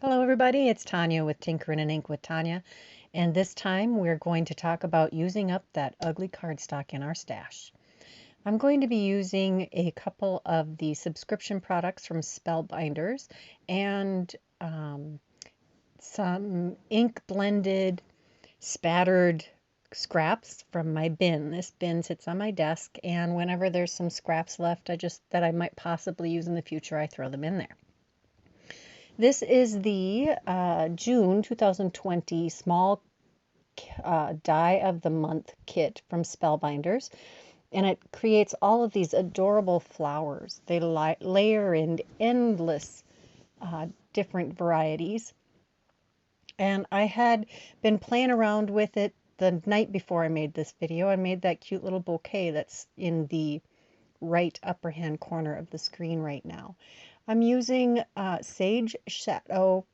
Hello everybody, it's Tanya with Tinkering and Ink with Tanya, and this time we're going to talk about using up that ugly cardstock in our stash. I'm going to be using a couple of the subscription products from Spellbinders and some ink blended spattered scraps from my bin. This bin sits on my desk, and whenever there's some scraps left that I might possibly use in the future, I throw them in there. This is the June 2020 small die of the month kit from Spellbinders, and it creates all of these adorable flowers. They layer in endless different varieties, and I had been playing around with it the night before I made this video. I made that cute little bouquet that's in the right upper hand corner of the screen right now. I'm using Sage Shadow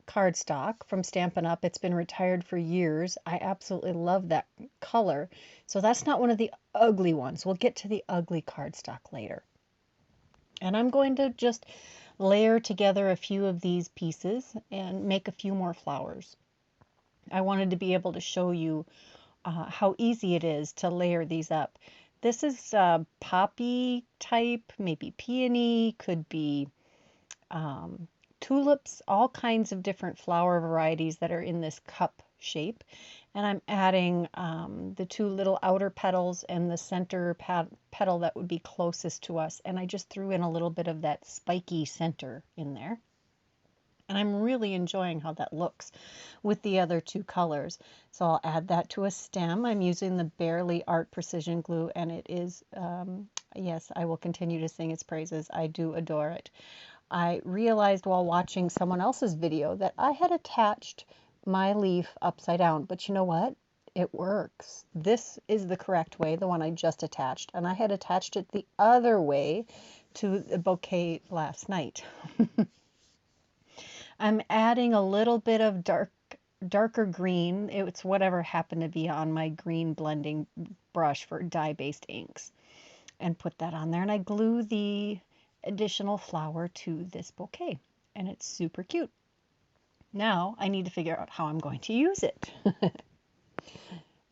cardstock from Stampin' Up. It's been retired for years. I absolutely love that color. So that's not one of the ugly ones. We'll get to the ugly cardstock later. And I'm going to just layer together a few of these pieces and make a few more flowers. I wanted to be able to show you how easy it is to layer these up. This is poppy type, maybe peony, could be tulips, all kinds of different flower varieties that are in this cup shape. And I'm adding the two little outer petals and the center petal that would be closest to us. And I just threw in a little bit of that spiky center in there. And I'm really enjoying how that looks with the other two colors. So I'll add that to a stem. I'm using the Barely Art Precision Glue, and it is, yes, I will continue to sing its praises. I do adore it. I realized while watching someone else's video that I had attached my leaf upside down, but you know what? It works. This is the correct way, the one I just attached, and I had attached it the other way to the bouquet last night. I'm adding a little bit of darker green. It's whatever happened to be on my green blending brush for dye-based inks, and put that on there, and I glue the additional flower to this bouquet, and it's super cute. Now I need to figure out how I'm going to use it.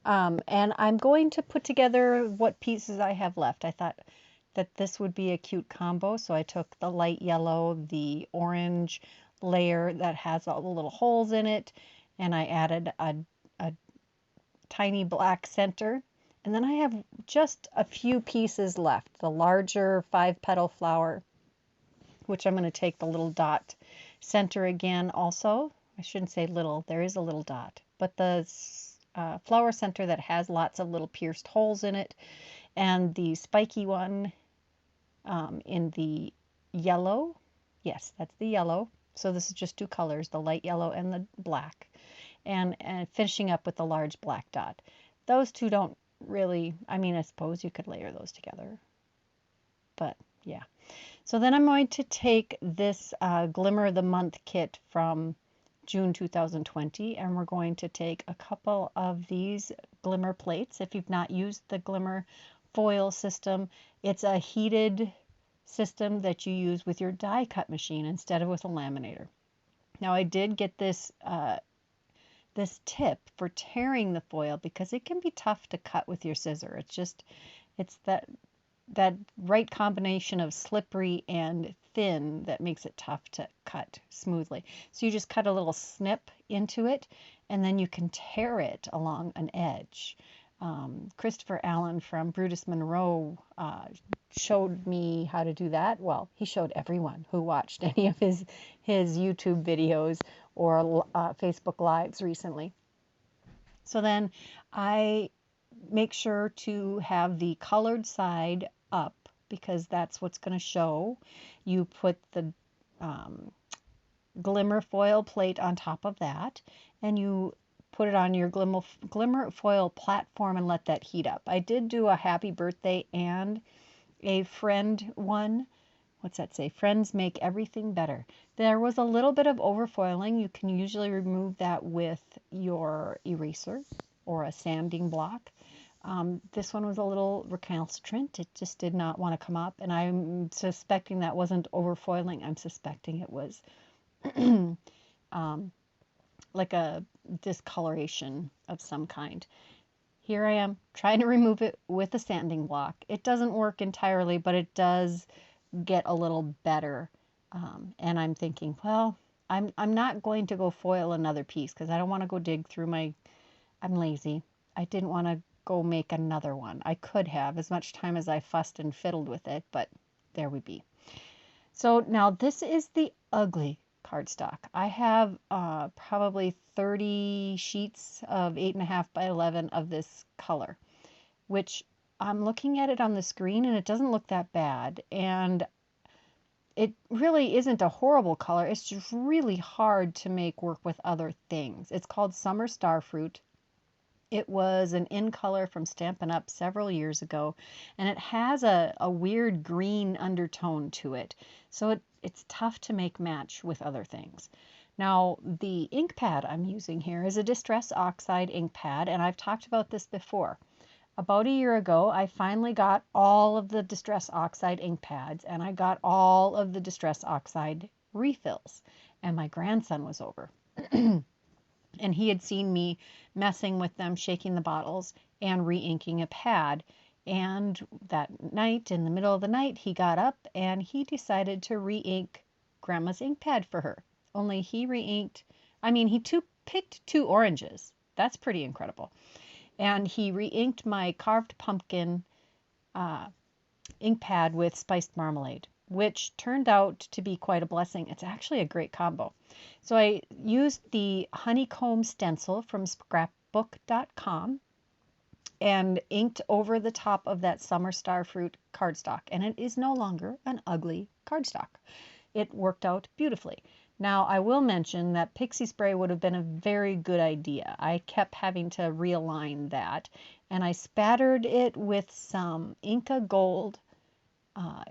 And I'm going to put together what pieces I have left. I thought that this would be a cute combo, so I took the light yellow, the orange layer that has all the little holes in it, and I added a tiny black center. And then I have just a few pieces left. The larger 5-petal flower, which I'm going to take the little dot center again also. I shouldn't say little, there is a little dot, but the flower center that has lots of little pierced holes in it, and the spiky one in the yellow. Yes, that's the yellow. So this is just two colors, the light yellow and the black, and finishing up with the large black dot. Those two don't really, I mean, I suppose you could layer those together, but yeah. So then I'm going to take this Glimmer of the Month kit from June 2020, and we're going to take a couple of these Glimmer plates. If you've not used the Glimmer foil system, it's a heated system that you use with your die cut machine instead of with a laminator. Now I did get this this tip for tearing the foil because it can be tough to cut with your scissor. It's that right combination of slippery and thin that makes it tough to cut smoothly. So you just cut a little snip into it, and then you can tear it along an edge. Christopher Allen from Brutus Monroe showed me how to do that. Well, he showed everyone who watched any of his YouTube videos or Facebook Lives recently. So then I make sure to have the colored side up because that's what's going to show. You put the Glimmer foil plate on top of that, and you put it on your Glimmer foil platform and let that heat up. I did do a happy birthday and a friend one. What's that say? Friends make everything better. There was a little bit of overfoiling. You can usually remove that with your eraser or a sanding block. This one was a little recalcitrant. It just did not want to come up, and I'm suspecting that wasn't overfoiling. I'm suspecting it was like a discoloration of some kind. Here I am trying to remove it with a sanding block. It doesn't work entirely, but it does get a little better. And I'm thinking, well, I'm not going to go foil another piece because I don't want to go dig through my, I'm lazy. I didn't want to go make another one. I could have as much time as I fussed and fiddled with it, but there we be. So now this is the ugly cardstock. I have probably 30 sheets of 8.5 by 11 of this color, which I'm looking at it on the screen and it doesn't look that bad. And it really isn't a horrible color. It's just really hard to make work with other things. It's called Summer Starfruit. It was an in color from Stampin' Up! Several years ago, and it has a weird green undertone to it. So it's tough to make match with other things. Now, the ink pad I'm using here is a Distress Oxide ink pad, and I've talked about this before. About a year ago, I finally got all of the Distress Oxide ink pads, and I got all of the Distress Oxide refills, and my grandson was over. And he had seen me messing with them, shaking the bottles, and re-inking a pad. And that night, in the middle of the night, he got up and he decided to re-ink Grandma's ink pad for her. Only he re-inked, he picked 2 oranges. That's pretty incredible. And he re-inked my Carved Pumpkin ink pad with Spiced Marmalade, which turned out to be quite a blessing. It's actually a great combo. So I used the Honeycomb Stencil from scrapbook.com and inked over the top of that Summer Starfruit cardstock. And it is no longer an ugly cardstock. It worked out beautifully. Now, I will mention that pixie spray would have been a very good idea. I kept having to realign that. And I spattered it with some Inca Gold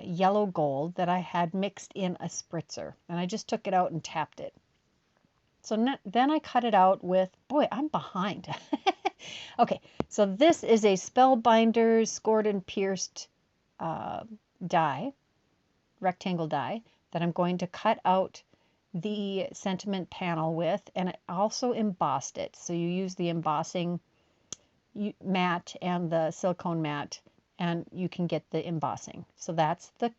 yellow gold that I had mixed in a spritzer, and I just took it out and tapped it. So then I cut it out with, boy, I'm behind. Okay, so this is a Spellbinders scored and pierced die, rectangle die, that I'm going to cut out the sentiment panel with, and I also embossed it. So you use the embossing mat and the silicone mat, and you can get the embossing. So that's the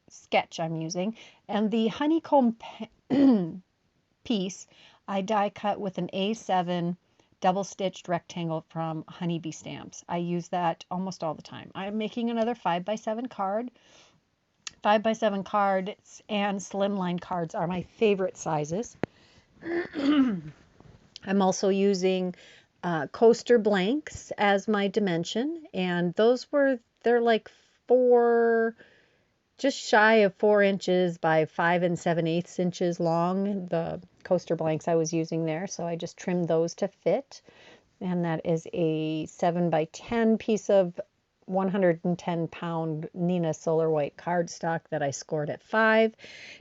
sketch I'm using. And the honeycomb piece, I die cut with an A7 double stitched rectangle from Honeybee Stamps. I use that almost all the time. I'm making another 5x7 card. 5x7 cards and slimline cards are my favorite sizes. I'm also using coaster blanks as my dimension, and they're like 4, just shy of 4 inches by 5 7/8 inches long, the coaster blanks I was using there, so I just trimmed those to fit. And that is a 7x10 piece of 110-pound Nina Solar White cardstock that I scored at 5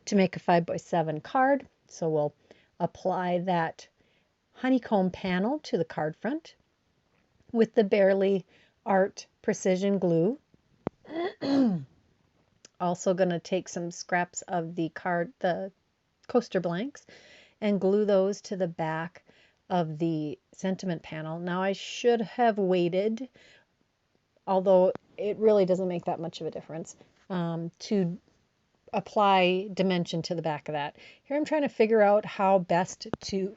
to make a 5x7 card. So we'll apply that honeycomb panel to the card front with the Barely Art Precision Glue. Also going to take some scraps of the coaster blanks and glue those to the back of the sentiment panel. Now I should have waited, although it really doesn't make that much of a difference, to apply dimension to the back of that. Here I'm trying to figure out how best to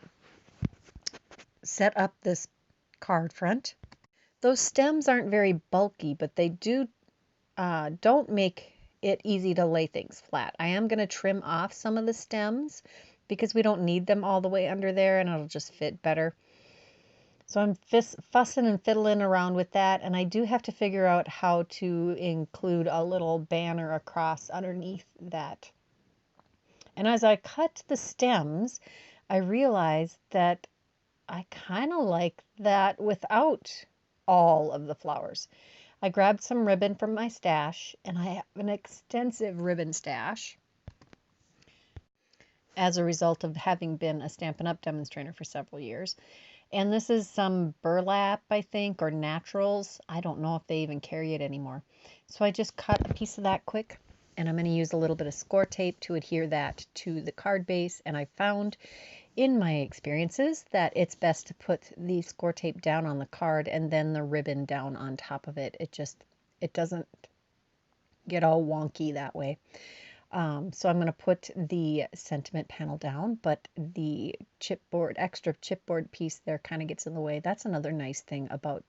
set up this card front. Those stems aren't very bulky, but they don't make it easy to lay things flat. I am going to trim off some of the stems because we don't need them all the way under there, and it'll just fit better. So I'm fussing and fiddling around with that, and I do have to figure out how to include a little banner across underneath that. And as I cut the stems, I realized that I kind of like that without all of the flowers. I grabbed some ribbon from my stash, and I have an extensive ribbon stash as a result of having been a Stampin' Up! Demonstrator for several years. And this is some burlap, I think, or naturals. I don't know if they even carry it anymore. So I just cut a piece of that quick And I'm going to use a little bit of score tape to adhere that to the card base. And I found in my experiences that it's best to put the score tape down on the card and then the ribbon down on top of it. It doesn't get all wonky that way. So I'm going to put the sentiment panel down, but the extra chipboard piece there kind of gets in the way. That's another nice thing about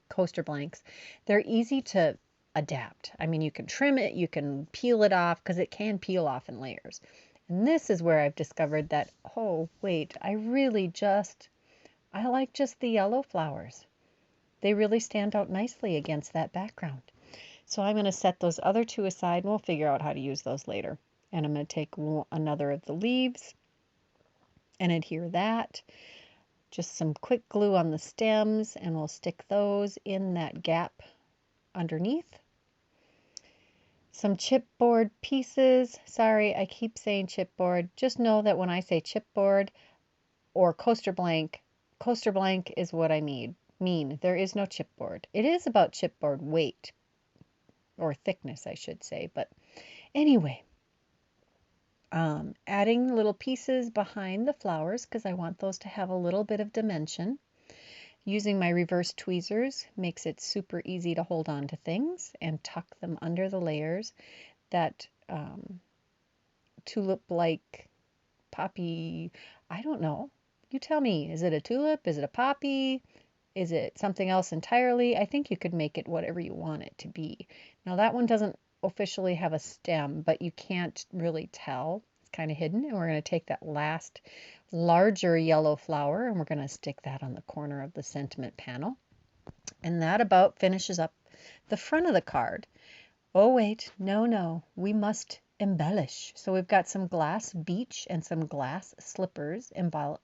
coaster blanks. They're easy to adapt. I mean, you can trim it, you can peel it off because it can peel off in layers. And this is where I've discovered that, oh, wait, I like just the yellow flowers. They really stand out nicely against that background. So I'm going to set those other two aside, and we'll figure out how to use those later. And I'm going to take another of the leaves and adhere that. Just some quick glue on the stems, and we'll stick those in that gap underneath. Some chipboard pieces. Sorry, I keep saying chipboard. Just know that when I say chipboard or coaster blank is what I mean. There is no chipboard. It is about chipboard weight, or thickness, I should say. But anyway, adding little pieces behind the flowers because I want those to have a little bit of dimension. Using my reverse tweezers makes it super easy to hold on to things and tuck them under the layers. That tulip-like poppy, I don't know. You tell me, is it a tulip? Is it a poppy? Is it something else entirely? I think you could make it whatever you want it to be. Now that one doesn't officially have a stem, but you can't really tell. It's kind of hidden. And we're going to take that last larger yellow flower and we're going to stick that on the corner of the sentiment panel. And that about finishes up the front of the card. Oh wait, no, we must embellish. So we've got some glass beach and some glass slippers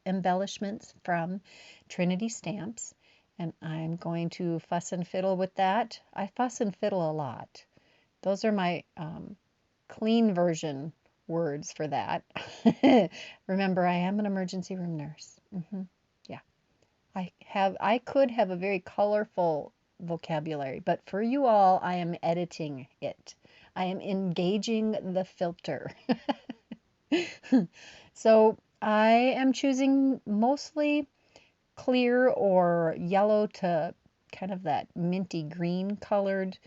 embellishments from Trinity Stamps. And I'm going to fuss and fiddle with that. I fuss and fiddle a lot. Those are my clean version words for that. Remember, I am an emergency room nurse. Yeah. I could have a very colorful vocabulary, but for you all, I am editing it. I am engaging the filter. So I am choosing mostly clear or yellow to kind of that minty green colored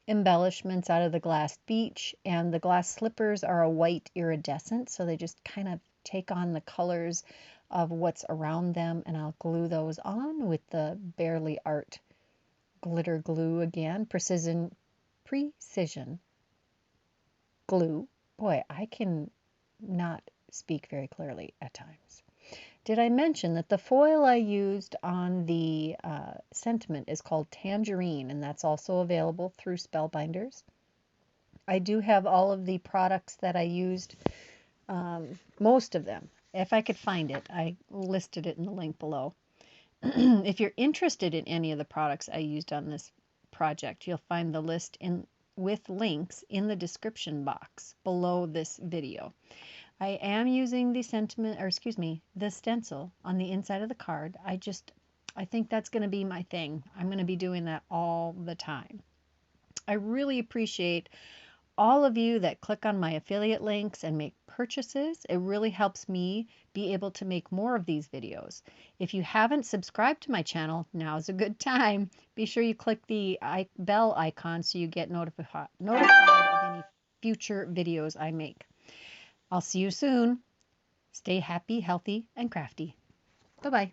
embellishments out of the glass beach, and the glass slippers are a white iridescent, so they just kind of take on the colors of what's around them, and I'll glue those on with the Barely Art glitter glue again, precision glue. Boy, I can not speak very clearly at times. Did I mention that the foil I used on the sentiment is called Tangerine, and that's also available through Spellbinders. I do have all of the products that I used, most of them. If I could find it, I listed it in the link below. If you're interested in any of the products I used on this project, you'll find the list with links in the description box below this video. I am using the the stencil on the inside of the card. I think that's going to be my thing. I'm going to be doing that all the time. I really appreciate all of you that click on my affiliate links and make purchases. It really helps me be able to make more of these videos. If you haven't subscribed to my channel, now's a good time. Be sure you click the bell icon so you get notified of any future videos I make. I'll see you soon. Stay happy, healthy, and crafty. Bye-bye.